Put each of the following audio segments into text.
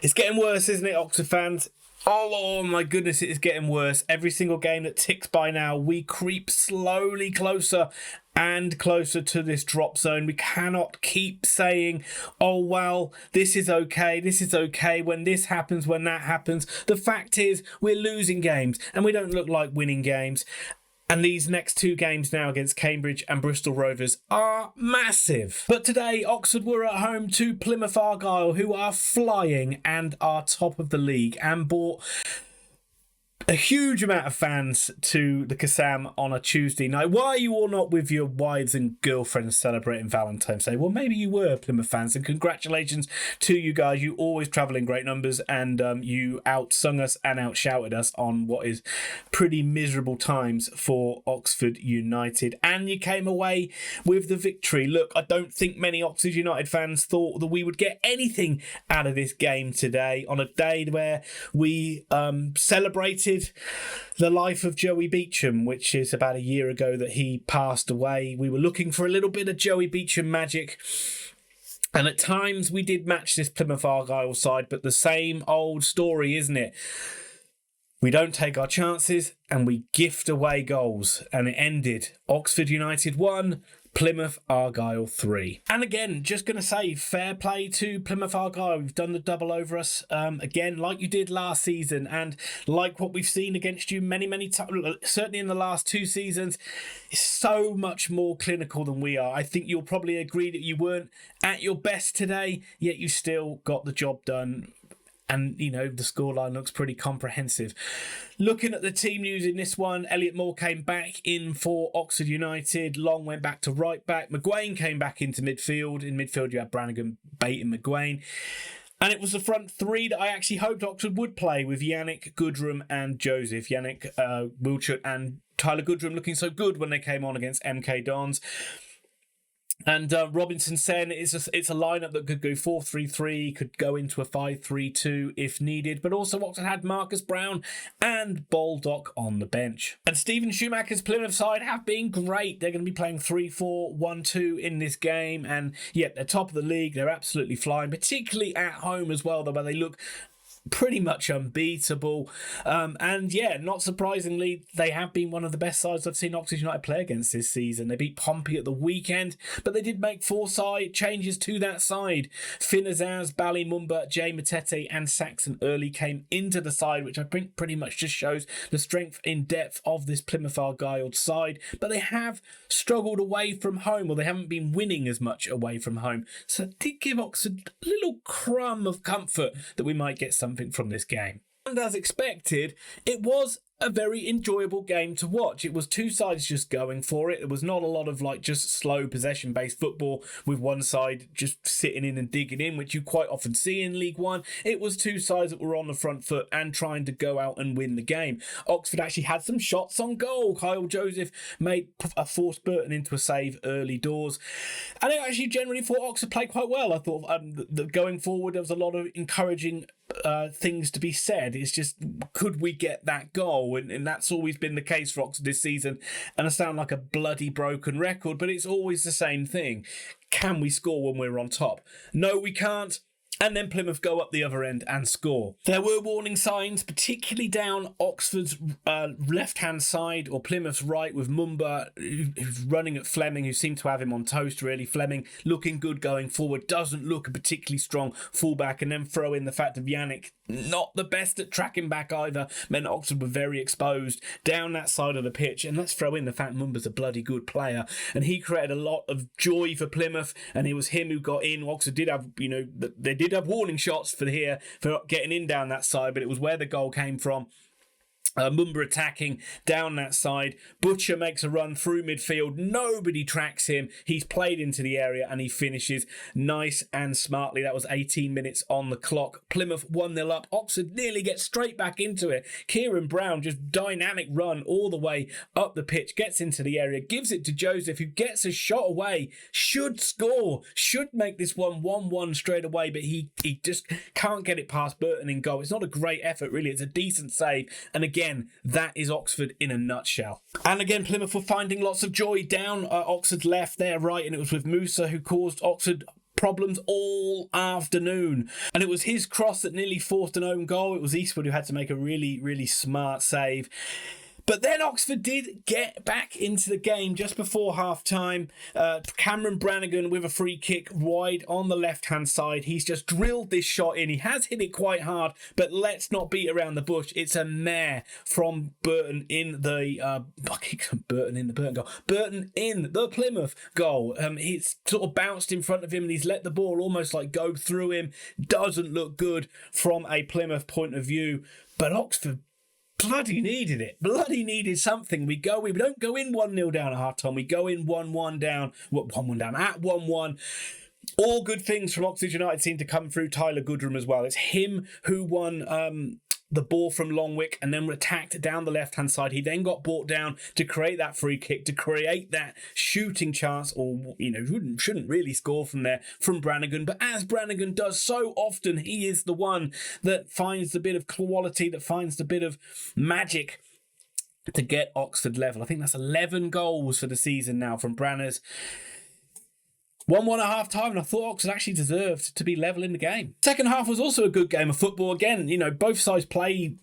It's getting worse, isn't it, Oxford fans? Oh my goodness, it is getting worse. Every single game that ticks by now, we creep slowly closer and closer to this drop zone. We cannot keep saying, oh, well, this is okay, when this happens, when that happens. The fact is, we're losing games and we don't look like winning games. And these next two games now against Cambridge and Bristol Rovers are massive. But today, Oxford were at home to Plymouth Argyle, who are flying and are top of the league, and brought a huge amount of fans to the Kassam on a Tuesday night. Why are you all not with your wives and girlfriends celebrating Valentine's Day? Well, maybe you were, Plymouth fans, and congratulations to you guys. You always travel in great numbers, and you outsung us and outshouted us on what is pretty miserable times for Oxford United. And you came away with the victory. Look, I don't think many Oxford United fans thought that we would get anything out of this game today, on a day where we celebrated the life of Joey Beauchamp, which is about a year ago that he passed away. We were looking for a little bit of Joey Beauchamp magic, and at times we did match this Plymouth Argyle side, but the same old story, isn't it? We don't take our chances and we gift away goals, and it ended Oxford United 1, Plymouth Argyle 3. And again, just going to say, fair play to Plymouth Argyle. We've done the double over us again, like you did last season, and like what we've seen against you many times, certainly in the last two seasons. It's so much more clinical than we are. I think you'll probably agree that you weren't at your best today, yet you still got the job done. And, you know, the scoreline looks pretty comprehensive. Looking at the team news in this one, Elliot Moore came back in for Oxford United. Long went back to right back. McGuane came back into midfield. In midfield, you had Brannagan, Bate and McGuane. And it was the front three that I actually hoped Oxford would play, with Yannick, Goodrum and Joseph. Yannick, Wiltshire and Tyler Goodrum looking so good when they came on against MK Dons. And Robinson saying it's a lineup that could go 4-3-3, could go into a 5-3-2 if needed. But also Oxford had Marcus Brown and Baldock on the bench. And Stephen Schumacher's Plymouth side have been great. They're going to be playing 3-4-1-2 in this game. And yet they're top of the league. They're absolutely flying, particularly at home as well, though, where they look pretty much unbeatable. And yeah, not surprisingly, they have been one of the best sides I've seen Oxford United play against this season. They beat Pompey at the weekend, but they did make four side changes to that side. Finn Azaz, Bally Mumba, Jay Matete and Saxon Earle came into the side, which I think pretty much just shows the strength in depth of this Plymouth Argyle side. But they have struggled away from home, or they haven't been winning as much away from home. So it did give Oxford a little crumb of comfort that we might get something from this game. And as expected, it was a very enjoyable game to watch. It was two sides just going for it. There was not a lot of just slow possession-based football with one side just sitting in and digging in, which you quite often see in League One. It was two sides that were on the front foot and trying to go out and win the game. Oxford actually had some shots on goal. Kyle Joseph made a forced Burton into a save early doors. And I actually generally thought Oxford played quite well. I thought that going forward there was a lot of encouraging things to be said. It's just, could we get that goal? And that's always been the case for Oxford this season. And I sound like a bloody broken record, but it's always the same thing. Can we score when we're on top? No, we can't. And then Plymouth go up the other end and score. There were warning signs, particularly down Oxford's left-hand side, or Plymouth's right, with Mumba, who's running at Fleming, who seemed to have him on toast, really. Fleming looking good going forward, doesn't look a particularly strong fullback, and then throw in the fact of Yannick, not the best at tracking back either, meant Oxford were very exposed down that side of the pitch. And let's throw in the fact Mumba's a bloody good player, and he created a lot of joy for Plymouth, and it was him who got in. Oxford did have, they did have warning shots for getting in down that side, but it was where the goal came from. Mumba attacking down that side. Butcher makes a run through midfield. Nobody tracks him. He's played into the area and he finishes nice and smartly. That was 18 minutes on the clock. Plymouth 1-0 up. Oxford nearly gets straight back into it. Kieran Brown, just dynamic run all the way up the pitch, gets into the area, gives it to Joseph, who gets a shot away, should score, should make this one 1-1 straight away, but he just can't get it past Burton in goal. It's not a great effort, really. It's a decent save. And again, that is Oxford in a nutshell. And again, Plymouth were finding lots of joy down Oxford's left, their right, and it was with Musa who caused Oxford problems all afternoon. And it was his cross that nearly forced an own goal. It was Eastwood who had to make a really, really smart save. But then Oxford did get back into the game just before half-time. Cameron Brannagan with a free kick wide on the left-hand side. He's just drilled this shot in. He has hit it quite hard, but let's not beat around the bush. It's a mare from Burton in the Burton in the Plymouth goal. He's sort of bounced in front of him and he's let the ball almost like go through him. Doesn't look good from a Plymouth point of view, but Oxford bloody needed it. Bloody needed something. We don't go in 1-0 down at half time. We go in 1-1 down. 1-1 down at 1-1. All good things from Oxford United seem to come through Tyler Goodrum as well. It's him who won the ball from Longwick and then attacked down the left-hand side. He then got brought down to create that free kick, to create that shooting chance, or, shouldn't really score from there, from Brannagan. But as Brannagan does so often, he is the one that finds the bit of quality, that finds the bit of magic to get Oxford level. I think that's 11 goals for the season now from Branners. 1-1 at half time, and I thought Oxford actually deserved to be level in the game. Second half was also a good game of football. Again, both sides play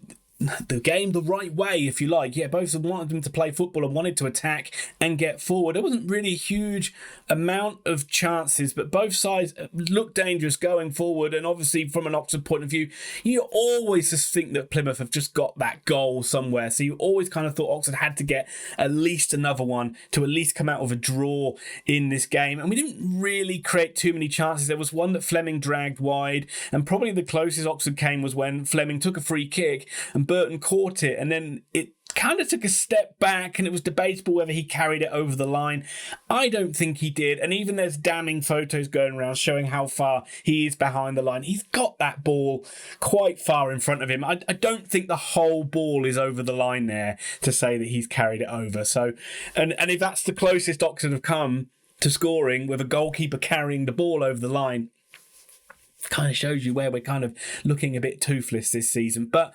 the game the right way, if you like. Yeah, both of them wanted them to play football and wanted to attack and get forward. There wasn't really a huge amount of chances, but both sides looked dangerous going forward. And obviously, from an Oxford point of view, you always just think that Plymouth have just got that goal somewhere. So you always kind of thought Oxford had to get at least another one to at least come out with a draw in this game. And we didn't really create too many chances. There was one that Fleming dragged wide, and probably the closest Oxford came was when Fleming took a free kick and Burton caught it, and then it kind of took a step back, and it was debatable whether he carried it over the line. I don't think he did, and even there's damning photos going around showing how far he is behind the line. He's got that ball quite far in front of him. I don't think the whole ball is over the line there to say that he's carried it over. So, and if that's the closest Oxford have come to scoring with a goalkeeper carrying the ball over the line, kind of shows you where we're kind of looking a bit toothless this season. But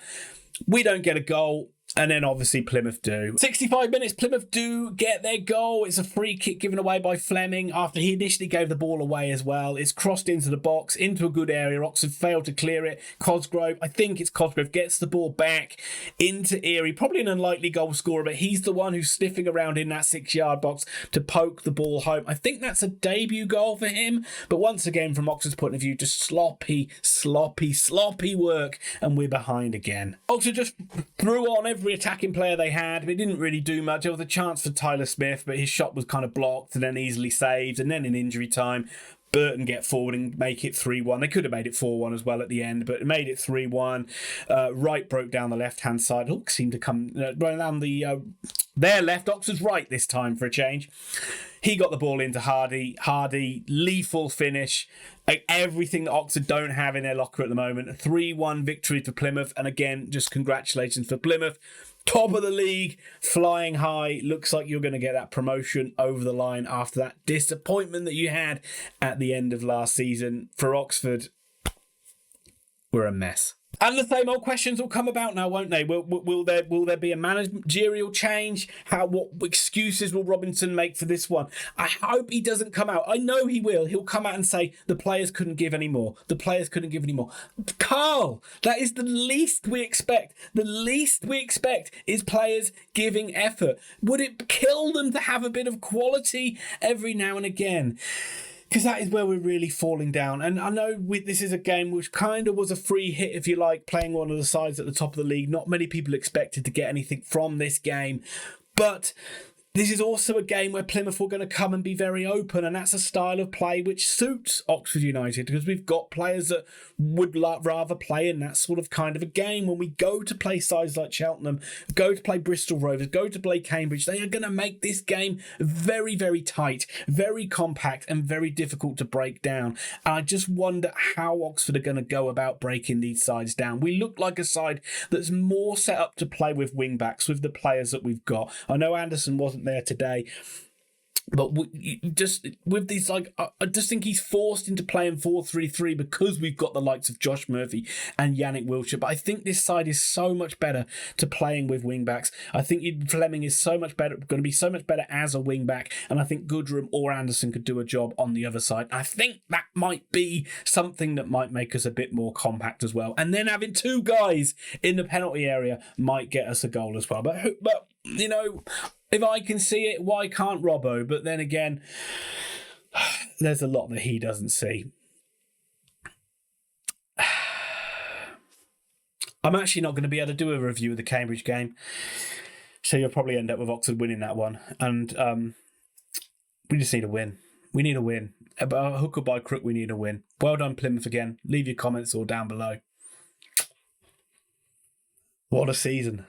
we don't get a goal, and then obviously Plymouth do. 65 minutes, Plymouth do get their goal. It's a free kick given away by Fleming after he initially gave the ball away as well. It's crossed into the box, into a good area. Oxford failed to clear it. Cosgrove, I think it's Cosgrove, gets the ball back into Erie. Probably an unlikely goal scorer, but he's the one who's sniffing around in that 6-yard box to poke the ball home. I think that's a debut goal for him, but once again, from Oxford's point of view, just sloppy work, and we're behind again. Oxford just threw on every attacking player they had, but it didn't really do much. There was a chance for Tyler Smith, but his shot was kind of blocked and then easily saved. And then in injury time, Burton get forward and make it 3-1. They could have made it 4-1 as well at the end, but it made it 3-1. Wright broke down the left-hand side. Hook seemed to come down their left. Oxford's right this time for a change. He got the ball into Hardie. Hardie, lethal finish. Like everything that Oxford don't have in their locker at the moment. A 3-1 victory for Plymouth. And again, just congratulations for Plymouth. Top of the league, flying high. Looks like you're going to get that promotion over the line after that disappointment that you had at the end of last season. For Oxford, we're a mess. And the same old questions will come about now, won't they? Will there be a managerial change? What excuses will Robinson make for this one? I hope he doesn't come out. I know he will. He'll come out and say the players couldn't give any more. The players couldn't give any more. Karl, that is the least we expect. The least we expect is players giving effort. Would it kill them to have a bit of quality every now and again? Because that is where we're really falling down. And I know this is a game which kind of was a free hit, if you like, playing one of the sides at the top of the league. Not many people expected to get anything from this game. But this is also a game where Plymouth were going to come and be very open, and that's a style of play which suits Oxford United, because we've got players that would rather play in that sort of kind of a game. When we go to play sides like Cheltenham, go to play Bristol Rovers, go to play Cambridge, they are going to make this game very, very tight, very compact, and very difficult to break down. And I just wonder how Oxford are going to go about breaking these sides down. We look like a side that's more set up to play with wing-backs, with the players that we've got. I know Anderson wasn't there today, But just with these, like, I just think he's forced into playing 4-3-3 because we've got the likes of Josh Murphy and Yannick Wilshere. But I think this side is so much better to playing with wing backs. I think Fleming is so much better, going to be so much better as a wing back, and I think Goodrum or Anderson could do a job on the other side. I think that might be something that might make us a bit more compact as well. And then having two guys in the penalty area might get us a goal as well. But you know, if I can see it, why can't Robbo? But then again, there's a lot that he doesn't see. I'm actually not going to be able to do a review of the Cambridge game, so you'll probably end up with Oxford winning that one. And we just need a win. We need a win. By hook or by crook, we need a win. Well done, Plymouth, again. Leave your comments all down below. What a season.